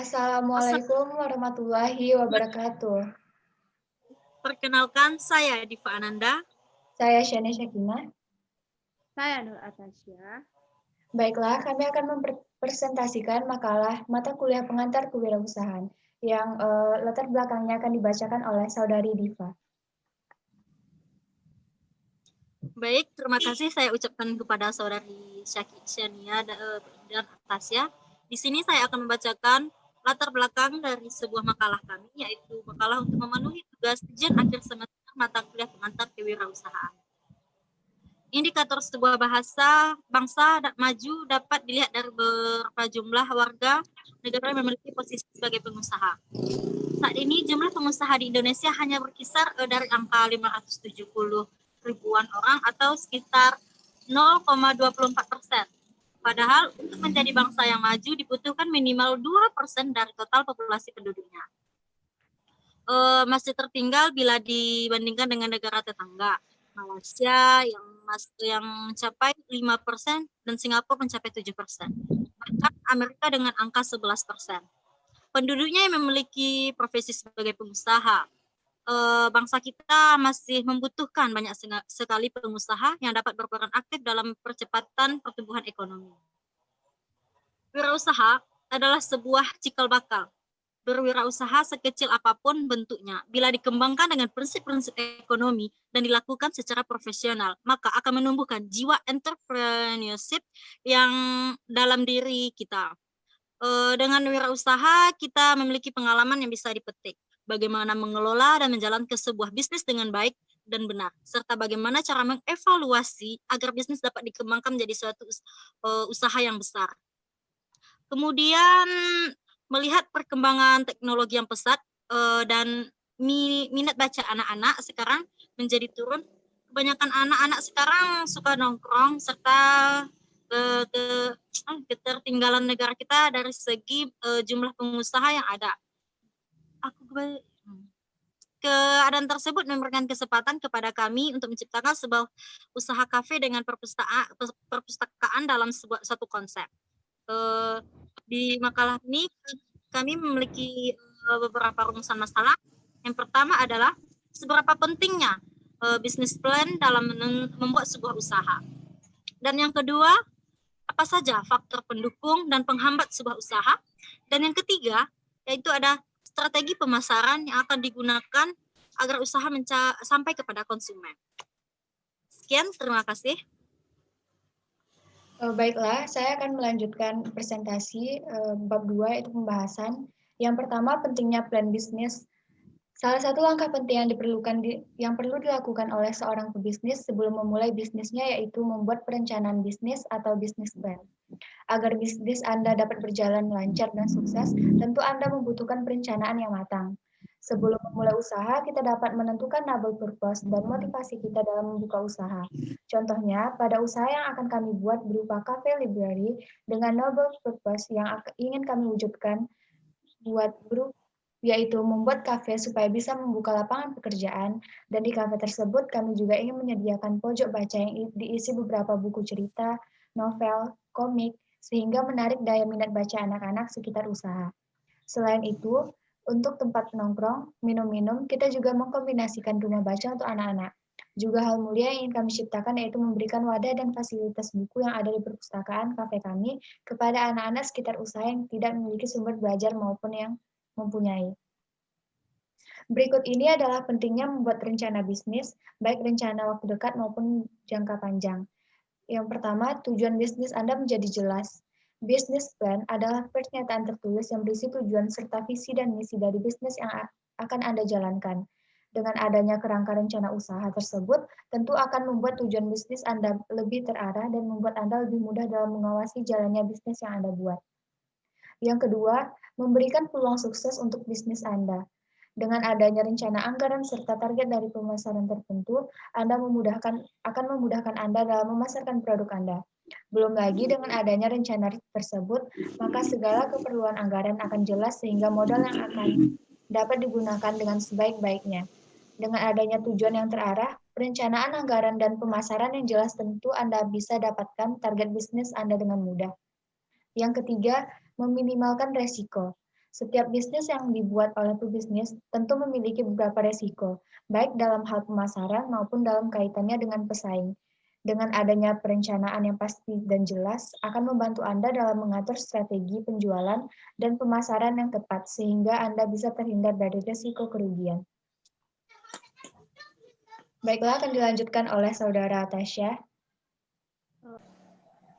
Assalamualaikum warahmatullahi wabarakatuh. Perkenalkan, saya Diva Ananda. Saya Shani Syakina. Saya Nur Atasya. Baiklah, kami akan mempresentasikan makalah mata kuliah pengantar kewirausahaan yang latar belakangnya akan dibacakan oleh Saudari Diva. Baik, terima kasih saya ucapkan kepada Saudari Shania dan Atasya. Di sini saya akan membacakan latar belakang dari sebuah makalah kami, yaitu makalah untuk memenuhi tugas ujian akhir semester mata kuliah pengantar kewirausahaan. Indikator sebuah bangsa maju dapat dilihat dari berapa jumlah warga negara yang memiliki posisi sebagai pengusaha. Saat ini jumlah pengusaha di Indonesia hanya berkisar dari angka 570 ribuan orang atau sekitar 0,24%. Padahal untuk menjadi bangsa yang maju dibutuhkan minimal 2% dari total populasi penduduknya. Masih tertinggal bila dibandingkan dengan negara tetangga. Malaysia yang mencapai 5% dan Singapura mencapai 7%. Bahkan Amerika dengan angka 11%. Penduduknya yang memiliki profesi sebagai pengusaha. Bangsa kita masih membutuhkan banyak sekali pengusaha yang dapat berperan aktif dalam percepatan pertumbuhan ekonomi. Wirausaha adalah sebuah cikal bakal. Berwirausaha sekecil apapun bentuknya, bila dikembangkan dengan prinsip-prinsip ekonomi dan dilakukan secara profesional, maka akan menumbuhkan jiwa entrepreneurship yang dalam diri kita. Dengan wirausaha, kita memiliki pengalaman yang bisa dipetik. Bagaimana mengelola dan menjalankan sebuah bisnis dengan baik dan benar, serta bagaimana cara mengevaluasi agar bisnis dapat dikembangkan menjadi suatu usaha yang besar. Kemudian melihat perkembangan teknologi yang pesat dan minat baca anak-anak sekarang menjadi turun. Kebanyakan anak-anak sekarang suka nongkrong serta ketertinggalan negara kita dari segi jumlah pengusaha yang ada. Keadaan tersebut memberikan kesempatan kepada kami untuk menciptakan sebuah usaha kafe dengan perpustakaan dalam satu konsep. Di makalah ini kami memiliki beberapa rumusan masalah. Yang pertama adalah seberapa pentingnya bisnis plan dalam membuat sebuah usaha. Dan yang kedua, apa saja faktor pendukung dan penghambat sebuah usaha. Dan yang ketiga, yaitu ada strategi pemasaran yang akan digunakan agar usaha sampai kepada konsumen. Sekian, terima kasih. Baiklah, saya akan melanjutkan presentasi bab 2, yaitu pembahasan. Yang pertama, pentingnya plan bisnis. Salah satu langkah penting yang perlu dilakukan oleh seorang pebisnis sebelum memulai bisnisnya yaitu membuat perencanaan bisnis atau bisnis plan. Agar bisnis Anda dapat berjalan lancar dan sukses, tentu Anda membutuhkan perencanaan yang matang. Sebelum memulai usaha, kita dapat menentukan noble purpose dan motivasi kita dalam membuka usaha. Contohnya, pada usaha yang akan kami buat berupa cafe library dengan noble purpose yang ingin kami wujudkan yaitu membuat kafe supaya bisa membuka lapangan pekerjaan, dan di kafe tersebut kami juga ingin menyediakan pojok baca yang diisi beberapa buku cerita, novel, komik, sehingga menarik daya minat baca anak-anak sekitar usaha. Selain itu, untuk tempat nongkrong, minum-minum, kita juga mengkombinasikan rumah baca untuk anak-anak. Juga hal mulia yang ingin kami ciptakan yaitu memberikan wadah dan fasilitas buku yang ada di perpustakaan kafe kami kepada anak-anak sekitar usaha yang tidak memiliki sumber belajar maupun yang mempunyai. Berikut ini adalah pentingnya membuat rencana bisnis, baik rencana waktu dekat maupun jangka panjang. Yang pertama, tujuan bisnis Anda menjadi jelas. Business plan adalah pernyataan tertulis yang berisi tujuan serta visi dan misi dari bisnis yang akan Anda jalankan. Dengan adanya kerangka rencana usaha tersebut, tentu akan membuat tujuan bisnis Anda lebih terarah dan membuat Anda lebih mudah dalam mengawasi jalannya bisnis yang Anda buat. Yang kedua, memberikan peluang sukses untuk bisnis Anda. Dengan adanya rencana anggaran serta target dari pemasaran tertentu, akan memudahkan Anda dalam memasarkan produk Anda. Belum lagi dengan adanya rencana tersebut, maka segala keperluan anggaran akan jelas sehingga modal yang akan dapat digunakan dengan sebaik-baiknya. Dengan adanya tujuan yang terarah, perencanaan anggaran dan pemasaran yang jelas tentu Anda bisa dapatkan target bisnis Anda dengan mudah. Yang ketiga, meminimalkan resiko. Setiap bisnis yang dibuat oleh pebisnis tentu memiliki beberapa resiko, baik dalam hal pemasaran maupun dalam kaitannya dengan pesaing. Dengan adanya perencanaan yang pasti dan jelas, akan membantu Anda dalam mengatur strategi penjualan dan pemasaran yang tepat, sehingga Anda bisa terhindar dari resiko kerugian. Baiklah, akan dilanjutkan oleh Saudara Tasya.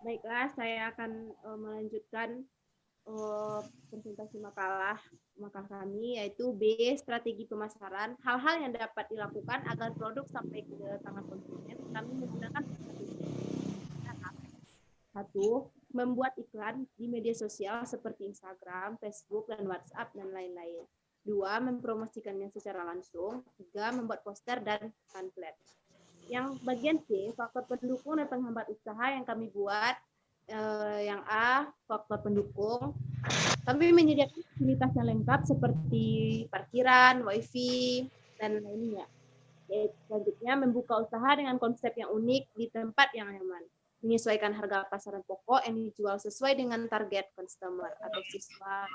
Baiklah, saya akan melanjutkan presentasi makalah kami, yaitu B, strategi pemasaran. Hal-hal yang dapat dilakukan agar produk sampai ke tangan konsumen. Kami menggunakan satu, membuat iklan di media sosial seperti Instagram, Facebook, dan WhatsApp, dan lain-lain. 2, mempromosikannya secara langsung. 3, membuat poster dan pamflet. Yang bagian C, faktor pendukung dan penghambat usaha yang kami buat. Yang A, faktor pendukung. Kami menyediakan fasilitas yang lengkap seperti parkiran, wifi, dan lainnya. Selanjutnya, membuka usaha dengan konsep yang unik di tempat yang nyaman. Menyesuaikan harga pasaran pokok yang dijual sesuai dengan target customer atau siswa.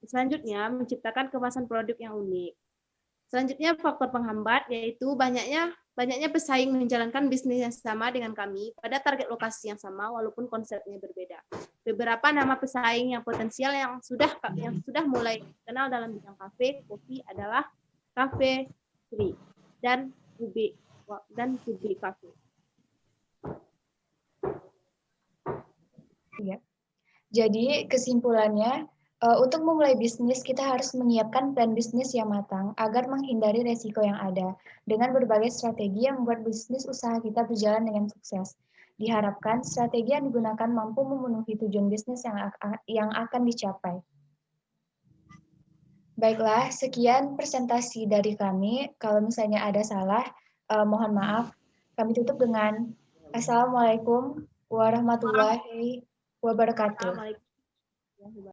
Selanjutnya, menciptakan kemasan produk yang unik. Selanjutnya, faktor penghambat, yaitu banyaknya pesaing menjalankan bisnis yang sama dengan kami pada target lokasi yang sama walaupun konsepnya berbeda. Beberapa nama pesaing yang potensial yang sudah mulai dikenal dalam bidang kafe, kopi adalah Cafe Free dan Kubi Cafe. Ya. Jadi kesimpulannya, untuk memulai bisnis kita harus menyiapkan plan bisnis yang matang agar menghindari resiko yang ada dengan berbagai strategi yang membuat bisnis usaha kita berjalan dengan sukses. Diharapkan strategi yang digunakan mampu memenuhi tujuan bisnis yang akan dicapai. Baiklah, sekian presentasi dari kami. Kalau misalnya ada salah, mohon maaf. Kami tutup dengan Assalamualaikum warahmatullahi wabarakatuh. Assalamualaikum.